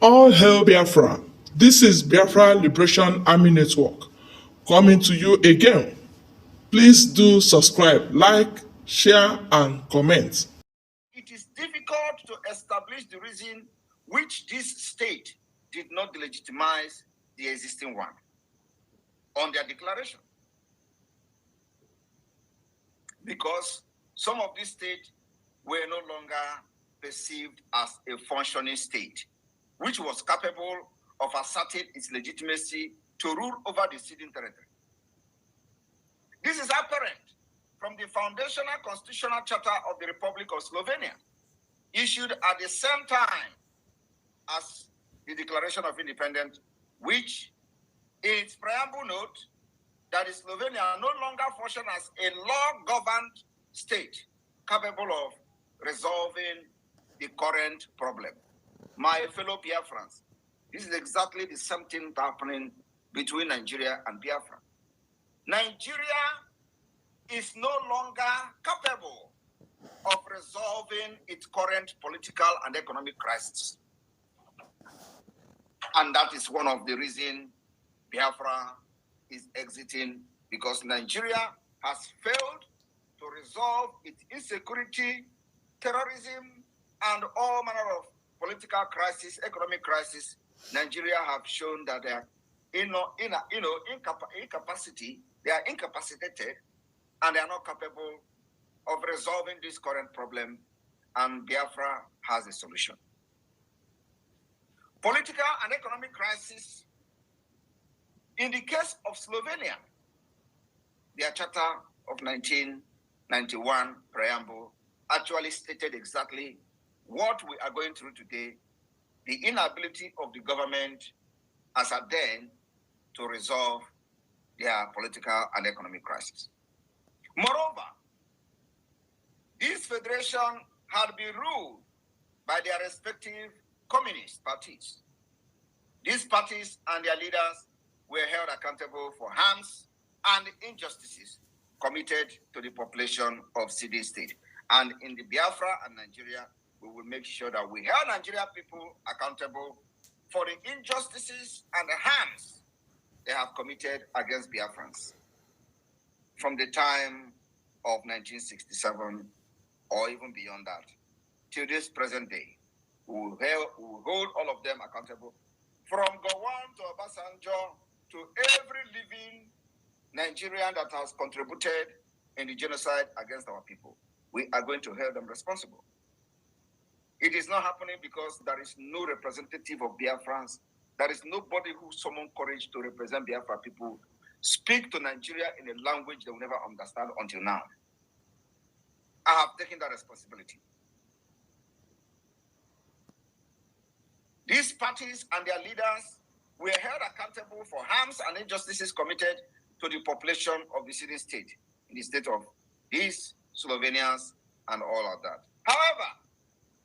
All hail Biafra. This is Biafra Liberation Army Network coming to you again. Please do subscribe, like, share, and comment. It is difficult to establish the reason which this state did not delegitimize the existing one on their declaration. Because some of these states were no longer perceived as a functioning state, which was capable of asserting its legitimacy to rule over the ceding territory. This is apparent from the foundational constitutional charter of the Republic of Slovenia, issued at the same time as the Declaration of Independence, which in its preamble note that Slovenia no longer functions as a law-governed state capable of resolving the current problem. My fellow Biafrans, this is exactly the same thing happening between Nigeria and Biafra. Nigeria is no longer capable of resolving its current political and economic crisis. And that is one of the reasons Biafra is exiting, because Nigeria has failed to resolve its insecurity, terrorism, and all manner of political crisis, economic crisis. Nigeria have shown that they are incapacity, they are incapacitated, and they are not capable of resolving this current problem, and Biafra has a solution. Political and economic crisis. In the case of Slovenia, their Charter of 1991 preamble actually stated exactly what we are going through today, the inability of the government as at then to resolve their political and economic crisis. Moreover, this federation had been ruled by their respective communist parties. These parties and their leaders were held accountable for harms and injustices committed to the population of city state. And in the Biafra and Nigeria, we will make sure that we hold Nigerian people accountable for the injustices and the harms they have committed against Biafrans from the time of 1967 or even beyond that till this present day. We will hold all of them accountable, from Gowon to Obasanjo to every living Nigerian that has contributed in the genocide against our people. We are going to hold them responsible. It is not happening because there is no representative of Biafrans. There is nobody who summoned courage to represent Biafra people, speak to Nigeria in a language they will never understand until now. I have taken that responsibility. These parties and their leaders were held accountable for harms and injustices committed to the population of the city state, in the state of these Slovenians and all of that. However,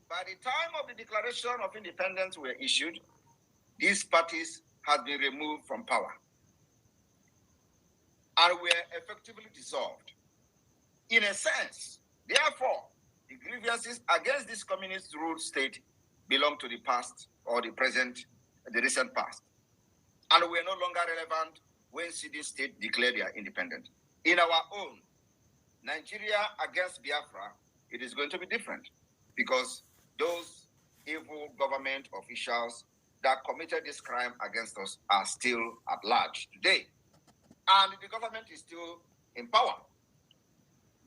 by the time of the Declaration of Independence were issued, these parties had been removed from power and were effectively dissolved. In a sense, therefore, the grievances against this communist ruled state belong to the past or the present, the recent past, and were no longer relevant when city state declared their independence. In our own Nigeria against Biafra, it is going to be different, because those evil government officials that committed this crime against us are still at large today, and the government is still in power.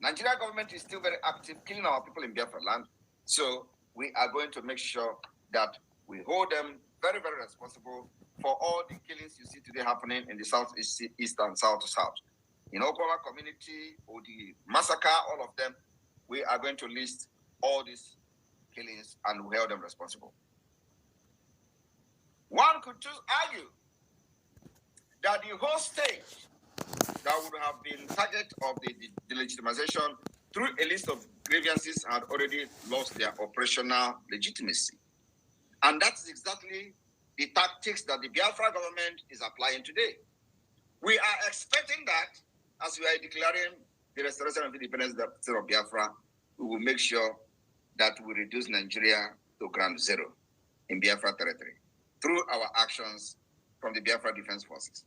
Nigeria government is still very active, killing our people in Biafra land. So we are going to make sure that we hold them very, very responsible for all the killings you see today happening in the southeast, east and south to south. In Oklahoma community, or the massacre, all of them, we are going to list all these killings and we hold them responsible. One could just argue that the whole state that would have been target of the delegitimization through a list of grievances had already lost their operational legitimacy. And that's exactly the tactics that the Biafra government is applying today. We are expecting that as we are declaring the restoration of independence of Biafra, we will make sure that we reduce Nigeria to ground zero in Biafra territory. through our actions from the Biafra Defense Forces.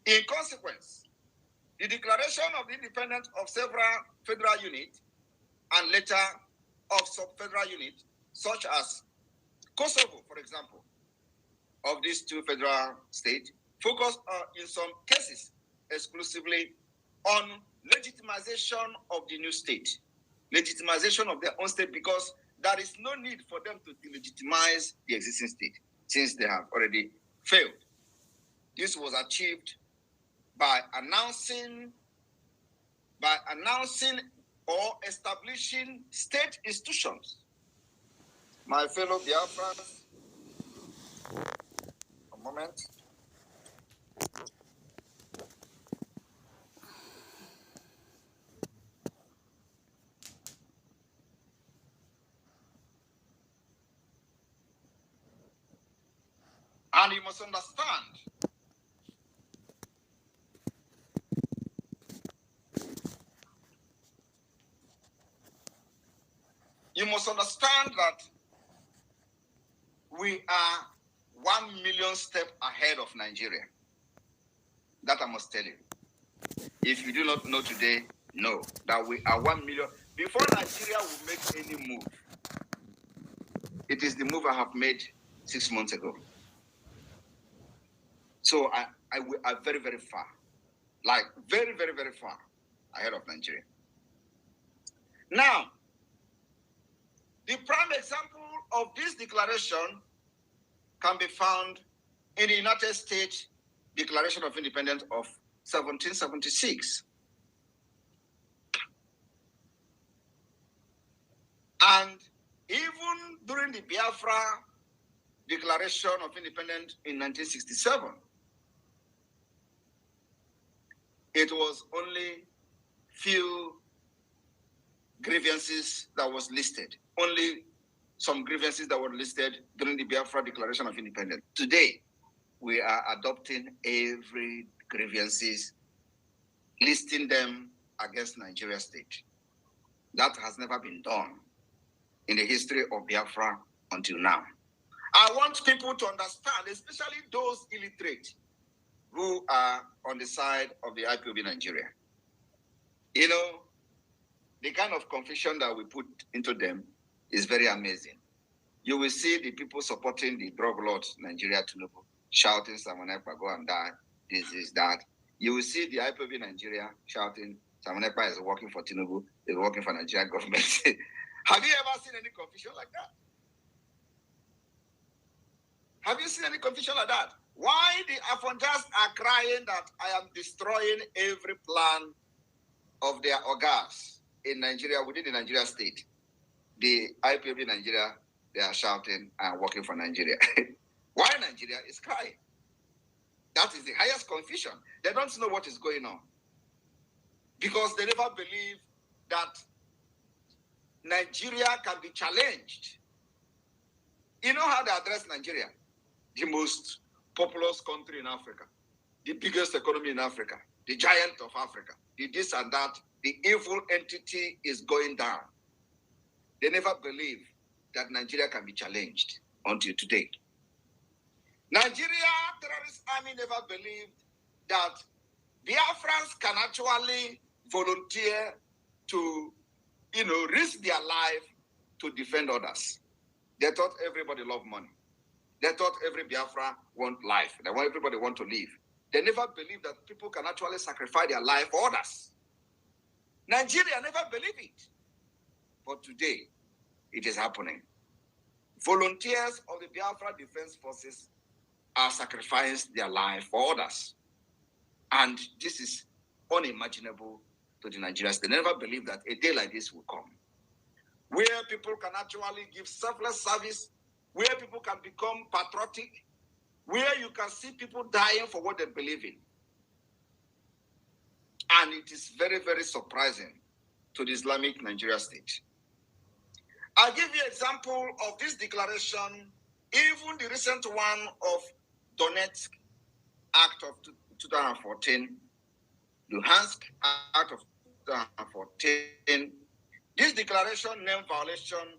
In consequence, the declaration of the independence of several federal units and later of sub-federal units, such as Kosovo, for example, of these two federal states, focus in some cases exclusively on legitimization of the new state, legitimization of their own state, because there is no need for them to delegitimize the existing state since they have already failed. This was achieved by announcing or establishing state institutions. My fellow Biafrans, a moment. And you must understand that we are 1 million steps ahead of Nigeria. That I must tell you. If you do not know today, know that we are 1 million. Before Nigeria will make any move, it is the move I have made 6 months ago. So we are very, very far. Like very, very, very far ahead of Nigeria. Now, the prime example of this declaration can be found in the United States Declaration of Independence of 1776. And even during the Biafra Declaration of Independence in 1967, it was only few grievances that was listed. Only some grievances that were listed during the Biafra Declaration of Independence. Today, we are adopting every grievances, listing them against Nigeria state. That has never been done in the history of Biafra until now. I want people to understand, especially those illiterate who are on the side of the IPOB Nigeria. You know, the kind of confusion that we put into them is very amazing. You will see the people supporting the drug lord Nigeria Tinubu shouting, Samonekpa, go and die, this is that. You will see the IPOB Nigeria shouting, Samonekpa is working for Tinubu, is working for Nigeria government. Have you ever seen any confusion like that? Have you seen any confusion like that? Why the Afonjas are crying that I am destroying every plan of their organs in Nigeria, within the Nigeria state? The IPOB Nigeria, they are shouting and working for Nigeria. Why Nigeria is crying? That is the highest confusion. They don't know what is going on. Because they never believe that Nigeria can be challenged. You know how they address Nigeria? The most populous country in Africa, the biggest economy in Africa, the giant of Africa, the this and that, the evil entity is going down. They never believe that Nigeria can be challenged until today. Nigeria terrorist army never believed that Biafrans can actually volunteer to, risk their life to defend others. They thought everybody loved money. They thought every Biafra want life. Everybody want to live. They never believed that people can actually sacrifice their life for others. Nigeria never believed it. But today, it is happening. Volunteers of the Biafra Defense Forces are sacrificing their life for others. And this is unimaginable to the Nigerians. They never believed that a day like this will come, where people can actually give selfless service, where people can become patriotic, where you can see people dying for what they believe in. And it is very, very surprising to the Islamic Nigeria state. I'll give you an example of this declaration, even the recent one of Donetsk Act of 2014, Luhansk Act of 2014. This declaration named violation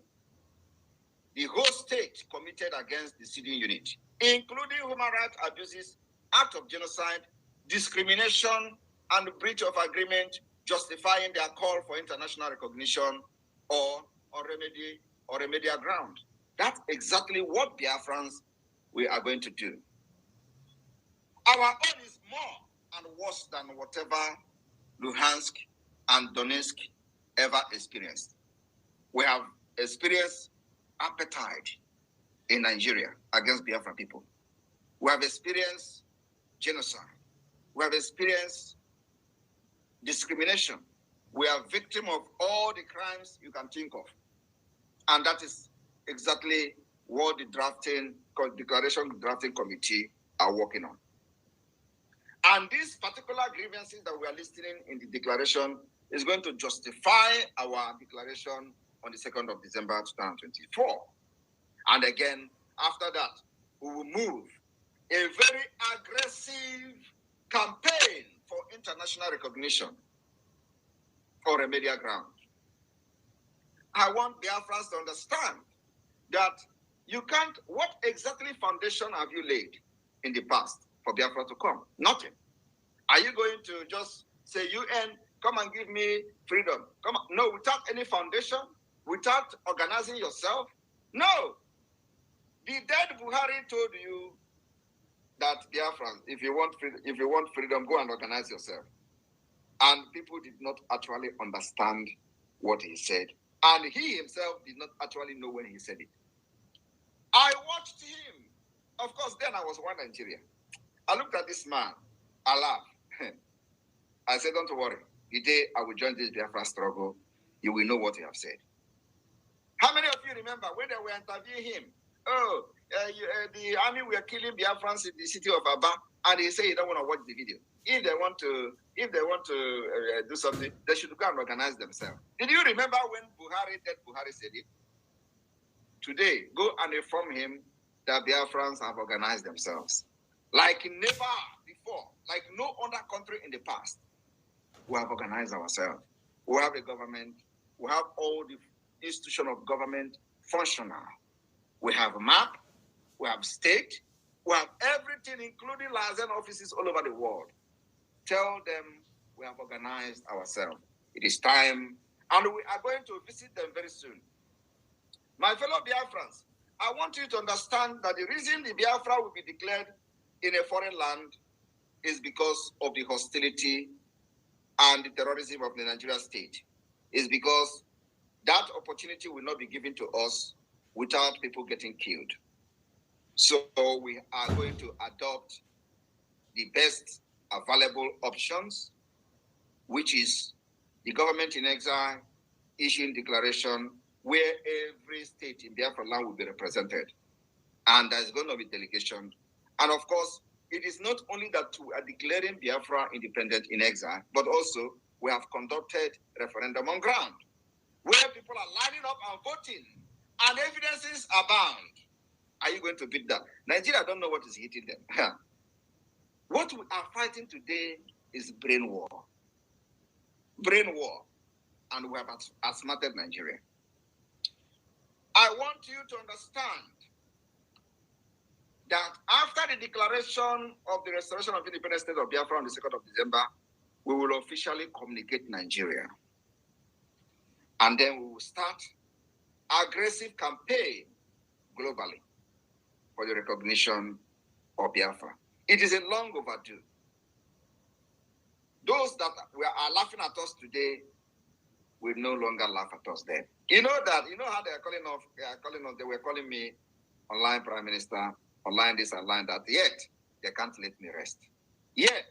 the whole state committed against the student unit, including human rights abuses, act of genocide, discrimination, and breach of agreement justifying their call for international recognition or remedial ground. That's exactly what Biafrans we are going to do. Our own is more and worse than whatever Luhansk and Donetsk ever experienced. We have experienced apartheid in Nigeria against Biafran people. We have experienced genocide. We have experienced discrimination. We are victim of all the crimes you can think of. And that is exactly what the declaration drafting committee are working on. And these particular grievances that we are listing in the declaration is going to justify our declaration on the 2nd of December 2024. And again, after that, we will move a very aggressive campaign for international recognition or remedial ground. I want Biafrans to understand that you can't, what exactly foundation have you laid in the past for Biafra to come? Nothing. Are you going to just say, UN, come and give me freedom? Come on. No, without any foundation, without organizing yourself? No. The dead Buhari told you that Biafrans, if you want freedom, go and organize yourself. And people did not actually understand what he said. And he himself did not actually know when he said it. I watched him. Of course, then I was one Nigeria. I looked at this man. I laughed. I said, don't worry. The day I will join this Biafra struggle, you will know what he have said. How many of you remember when they were interviewing him? Oh, the army were killing Biafrans in the city of Aba, and he said he don't want to watch the video. If they want to do something, they should go and organize themselves. Did you remember when Buhari said it? Today, go and inform him that Biafrans have organized themselves. Like never before, like no other country in the past. We have organized ourselves. We have a government. We have all the institutions of government functional. We have a map. We have state. We have everything, including liaison offices all over the world. Tell them we have organized ourselves. It is time, and we are going to visit them very soon. My fellow Biafrans, I want you to understand that the reason the Biafra will be declared in a foreign land is because of the hostility and the terrorism of the Nigerian state. Is because that opportunity will not be given to us without people getting killed. So we are going to adopt the best available options, which is the government in exile issuing declaration where every state in Biafra land will be represented. And there's going to be delegation. And of course, it is not only that we are declaring Biafra independent in exile, but also we have conducted referendum on ground, where people are lining up and voting, and evidences abound. Are you going to beat that? Nigeria don't know what is hitting them. What we are fighting today is brain war. Brain war. And we have outsmarted Nigeria. I want you to understand that after the declaration of the restoration of independent state of Biafra on the 2nd of December, we will officially communicate Nigeria. And then we will start aggressive campaign globally for the recognition of Biafra. It is a long overdue. Those that are laughing at us today will no longer laugh at us then. You know how they are calling us, they were calling me online prime minister, online this, online that, yet they can't let me rest. Yet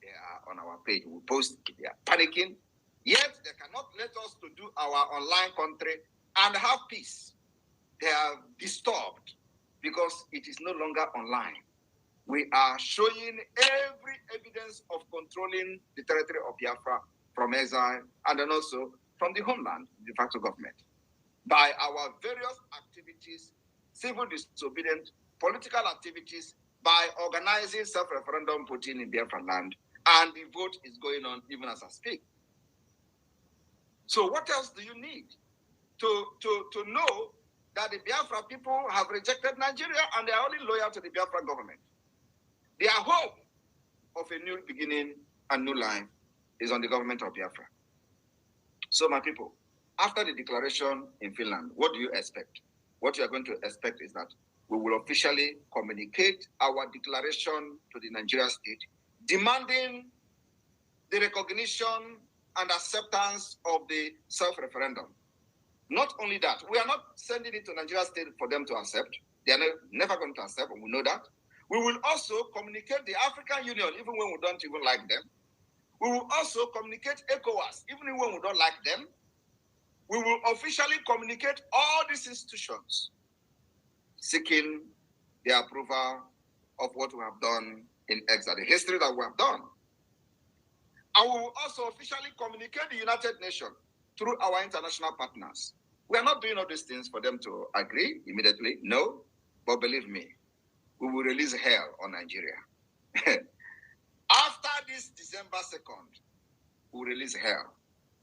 they are on our page, we post, they are panicking, yet they cannot let us to do our online country and have peace. They are disturbed because it is no longer online. We are showing every evidence of controlling the territory of Biafra from exile and then also from the homeland, de facto government, by our various activities, civil disobedience, political activities, by organizing self-referendum voting in Biafra land, and the vote is going on even as I speak. So what else do you need to know that the Biafra people have rejected Nigeria and they are only loyal to the Biafra government. Their hope of a new beginning and new life is on the government of Biafra. So, my people, after the declaration in Finland, what do you expect? What you are going to expect is that we will officially communicate our declaration to the Nigeria state, demanding the recognition and acceptance of the self-referendum. Not only that, we are not sending it to Nigeria state for them to accept. They are never going to accept, and we know that. We will also communicate the African Union, even when we don't even like them. We will also communicate ECOWAS, even when we don't like them. We will officially communicate all these institutions, seeking the approval of what we have done in exile, the history that we have done. And we will also officially communicate the United Nations through our international partners. We are not doing all these things for them to agree immediately, no, but believe me, we will release hell on Nigeria. After this December 2nd, we will release hell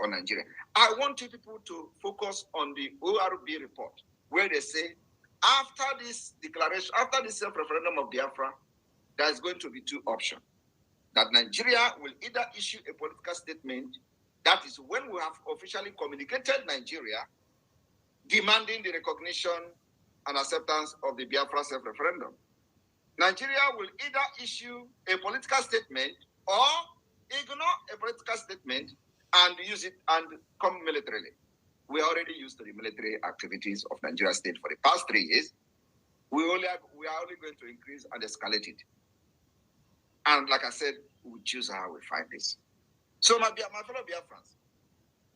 on Nigeria. I want you people to focus on the ORB report, where they say, after this declaration, after this self-referendum of Biafra, there is going to be two options. That Nigeria will either issue a political statement, that is when we have officially communicated Nigeria, demanding the recognition and acceptance of the Biafra self-referendum. Nigeria will either issue a political statement or ignore a political statement and use it and come militarily. We already used the military activities of Nigeria state for the past 3 years. We are only going to increase and escalate it. And like I said, we choose how we fight this. So my fellow Biafrans,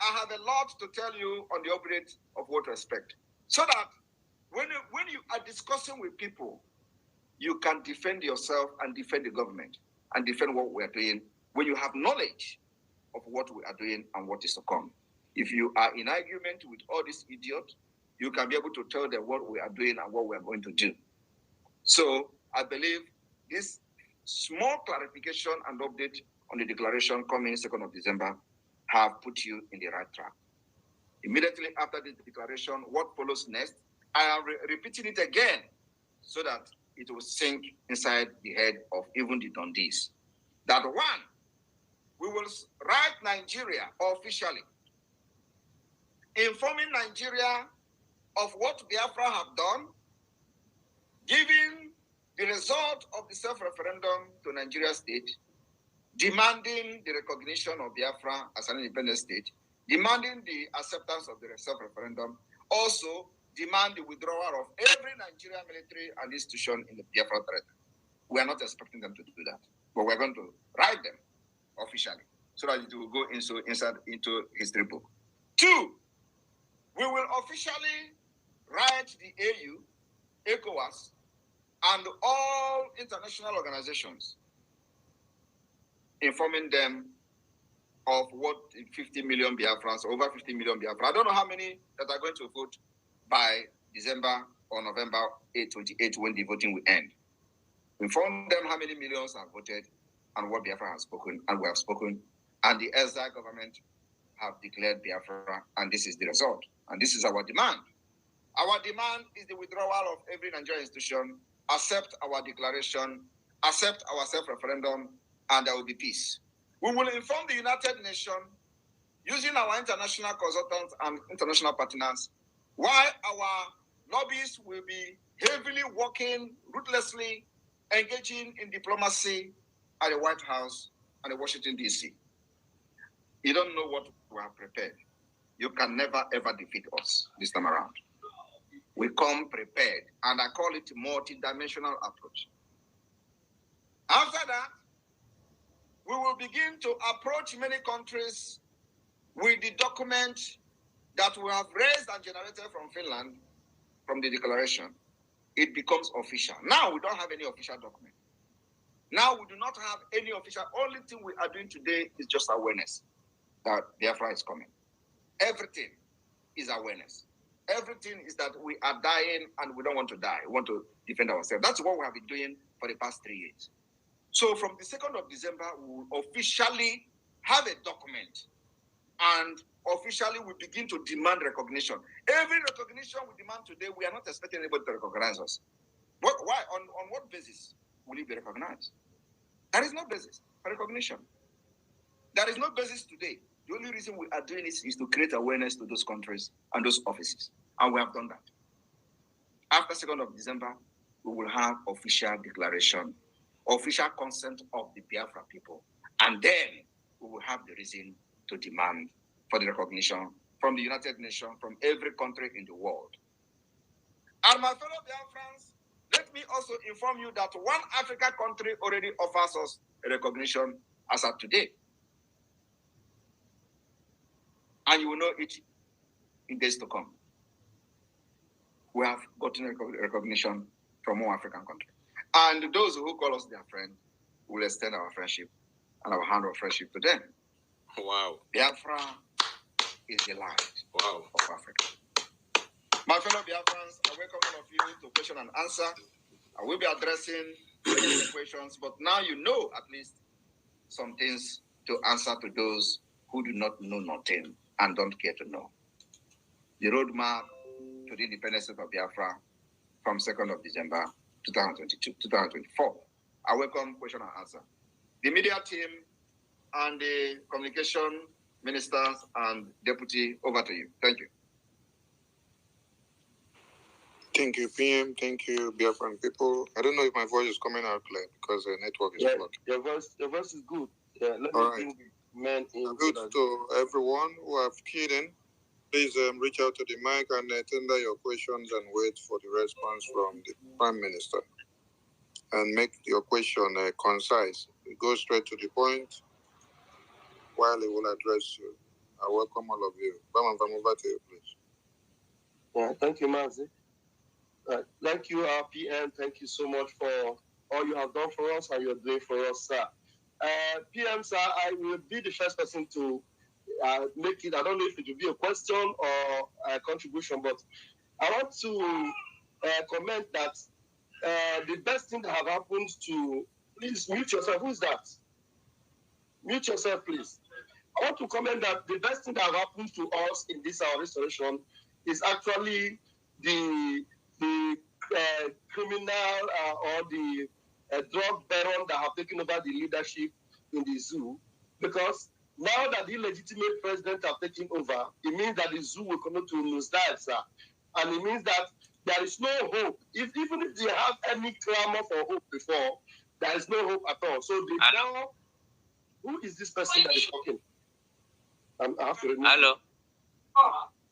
I have a lot to tell you on the update of what to expect. So that when you are discussing with people, you can defend yourself and defend the government and defend what we are doing when you have knowledge of what we are doing and what is to come. If you are in argument with all these idiots, you can be able to tell them what we are doing and what we are going to do. So I believe this small clarification and update on the declaration coming 2nd of December have put you in the right track. Immediately after the declaration, what follows next, I am repeating it again so that it will sink inside the head of even the Dundees. That one, we will write Nigeria officially, informing Nigeria of what Biafra have done, giving the result of the self-referendum to Nigeria state, demanding the recognition of Biafra as an independent state, demanding the acceptance of the self-referendum, also demand the withdrawal of every Nigerian military and institution in the Biafra territory. We are not expecting them to do that, but we're going to write them officially so that it will go into history book. 2, we will officially write the AU, ECOWAS, and all international organizations, informing them of what 50 million Biafrans, over 50 million Biafrans. I don't know how many that are going to vote by December or November 8, 28, when the voting will end. Inform them how many millions have voted and what Biafra has spoken, and we have spoken, and the exile government have declared Biafra, and this is the result. And this is our demand. Our demand is the withdrawal of every Nigerian institution, accept our declaration, accept our self-referendum, and there will be peace. We will inform the United Nations, using our international consultants and international partners, why our lobbyists will be heavily working, ruthlessly engaging in diplomacy at the White House and in Washington, D.C. You don't know what we have prepared. You can never, ever defeat us this time around. We come prepared, and I call it multi-dimensional approach. After that, we will begin to approach many countries with the document that we have raised and generated from Finland, from the declaration. It becomes official. Now we don't have any official document. Now we do not have any official. Only thing we are doing today is just awareness that Biafra is coming. Everything is awareness. Everything is that we are dying and we don't want to die. We want to defend ourselves. That's what we have been doing for the past 3 years. So from the 2nd of December, we will officially have a document and officially we begin to demand recognition. Every recognition we demand today, we are not expecting anybody to recognize us. Why? On what basis will you be recognized? There is no basis for recognition. There is no basis today. The only reason we are doing this is to create awareness to those countries and those offices. And we have done that. After 2nd of December, we will have official declaration, official consent of the Biafra people. And then we will have the reason to demand for the recognition from the United Nations, from every country in the world. And my fellow Biafrans, let me also inform you that one African country already offers us a recognition as of today. And you will know it in days to come. We have gotten recognition from one African country. And those who call us their friend will extend our friendship and our hand of friendship to them. Wow. Biafra is the light of Africa. My fellow Biafrans, I welcome all of you to question and answer. I will be addressing the questions, but now you know at least some things to answer to those who do not know nothing and don't care to know. The roadmap to the independence of Biafra from 2nd of December 2024. I welcome question and answer. The media team and the communication ministers and deputy, over to you. Thank you. Thank you, PM. Thank you, Biafran people. I don't know if my voice is coming out clear because the network is blocked. Your voice is good. All right. Good to everyone who have keyed in. Please reach out to the mic and tender your questions and wait for the response from the Prime Minister. And make your question concise. Go straight to the point while he will address you. I welcome all of you. Bam, over to you, please. Yeah, thank you, Mazi. Thank you, PM. Thank you so much for all you have done for us and you're doing for us, sir. PM, sir, I will be the first person to make it. I don't know if it will be a question or a contribution, but I want to comment that the best thing that have happened to, please mute yourself. Who is that? Mute yourself, please. I want to comment that the best thing that have happened to us in this our restoration is actually the criminal or the drug baron that have taken over the leadership in the zoo, because now that the illegitimate president have taken over, it means that the zoo will come to nosedive, sir. And it means that there is no hope. Even if they have any clamor for hope before, there is no hope at all. So they now, who is this person that is talking? I have to remove. Hello.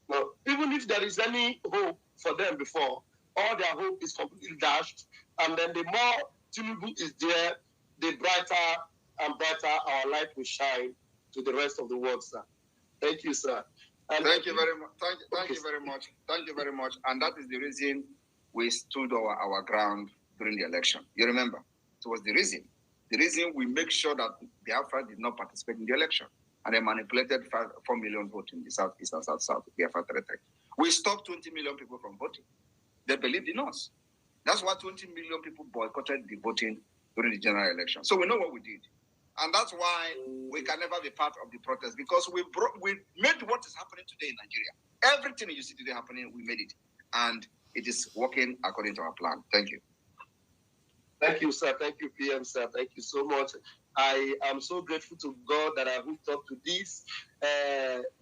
No, even if there is any hope for them before, all their hope is completely dashed. And then the more Tinubu is there, the brighter and brighter our light will shine to the rest of the world, sir. Thank you, sir. And thank you very much. Thank you very much. Thank you very much. And that is the reason we stood our ground during the election. You remember? It was the reason. The reason we make sure that Biafra did not participate in the election. And they manipulated 4 million votes in the southeast and south Biafra territory. We stopped 20 million people from voting. They believed in us. That's why 20 million people boycotted the voting during the general election. So we know what we did. And that's why we can never be part of the protest, because we made what is happening today in Nigeria. Everything you see today happening, we made it. And it is working according to our plan. Thank you. Thank you, sir. Thank you, PM, sir. Thank you so much. I am so grateful to God that I hooked up to this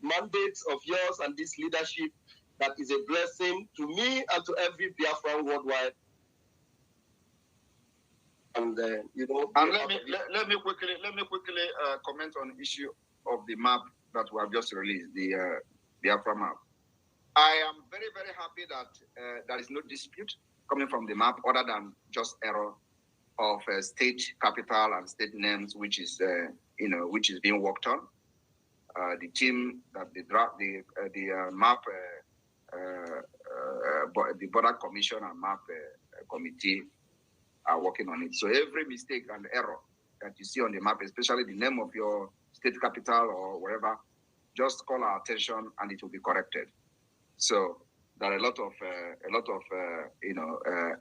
mandate of yours and this leadership that is a blessing to me and to every Biafran worldwide. And and let me quickly comment on the issue of the map that we have just released, the Biafra map. I am very, very happy that there is no dispute coming from the map other than just error of state capital and state names, which is which is being worked on. The team that the map, the border commission and map committee are working on it. So every mistake and error that you see on the map, especially the name of your state capital or wherever, just call our attention and it will be corrected. So there are a lot of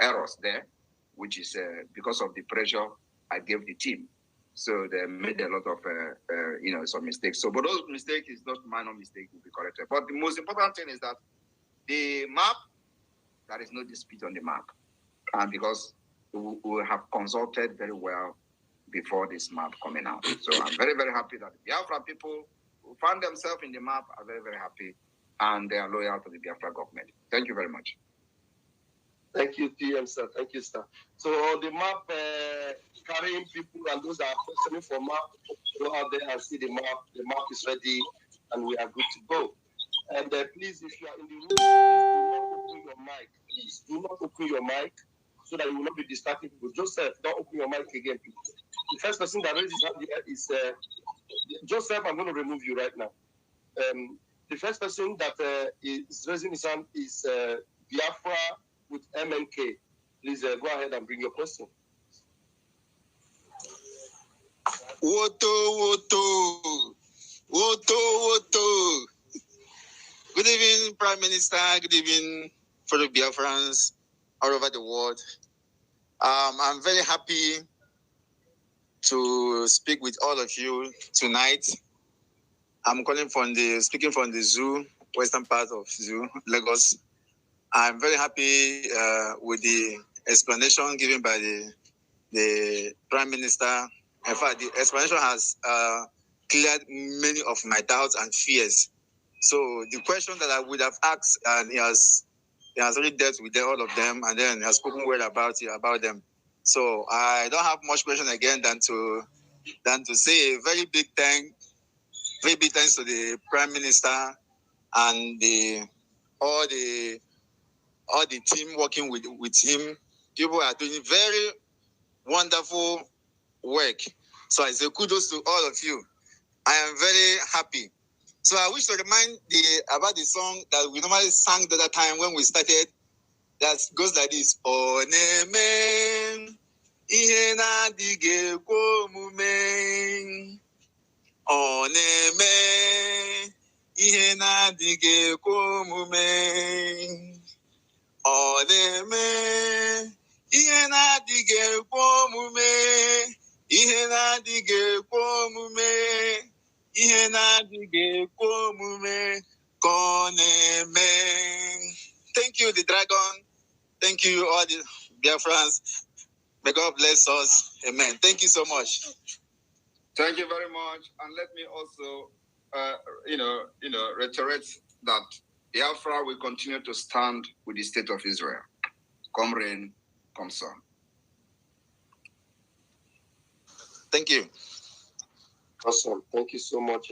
errors there, which is because of the pressure I gave the team. So they made a lot of, some mistakes. So, but those mistakes is not minor mistakes will be corrected. But the most important thing is that the map, there is no dispute on the map. And because we have consulted very well before this map coming out. So I'm very, very happy that the Biafra people who found themselves in the map are very, very happy and they are loyal to the Biafra government. Thank you very much. Thank you, PM, sir. Thank you, sir. So the map carrying people and those that are questioning for map, go out there and see the map. The map is ready and we are good to go. And please, if you are in the room, please do not open your mic. Please do not open your mic so that you will not be distracting people. Joseph, don't open your mic again, please. The first person that raises his hand here is Joseph. I'm going to remove you right now. The first person that is raising his hand is Biafra with MNK. Please go ahead and bring your question. Woto. Good evening, Prime Minister. Good evening, fellow Biafrans all over the world. I'm very happy to speak with all of you tonight. I'm speaking from the zoo, western part of zoo, Lagos. I'm very happy with the explanation given by the Prime Minister. In fact, the explanation has cleared many of my doubts and fears. So the question that I would have asked, and he has already dealt with all of them, and then he has spoken well about them. So I don't have much question again than to say a very big thanks to the Prime Minister and all the team working with him. People are doing very wonderful work. So I say kudos to all of you. I am very happy. So I wish to remind about the song that we normally sang the other time when we started. That goes like this. Oneme ihe na-adịghị ekwe omume. Oneme ihe na-adịghị ekwe omume. Oneme ihe na-adịghị ekwe omume. Ihe na-adịghị ekwe omume. Ihe na-adịghị ekwe omume ka ọ na-eme. Thank you, the dragon. Thank you, all the dear friends. May God bless us. Amen. Thank you so much. Thank you very much. And let me also, reiterate that Biafra will continue to stand with the state of Israel. Come rain, come sun. Thank you. Awesome. Thank you so much.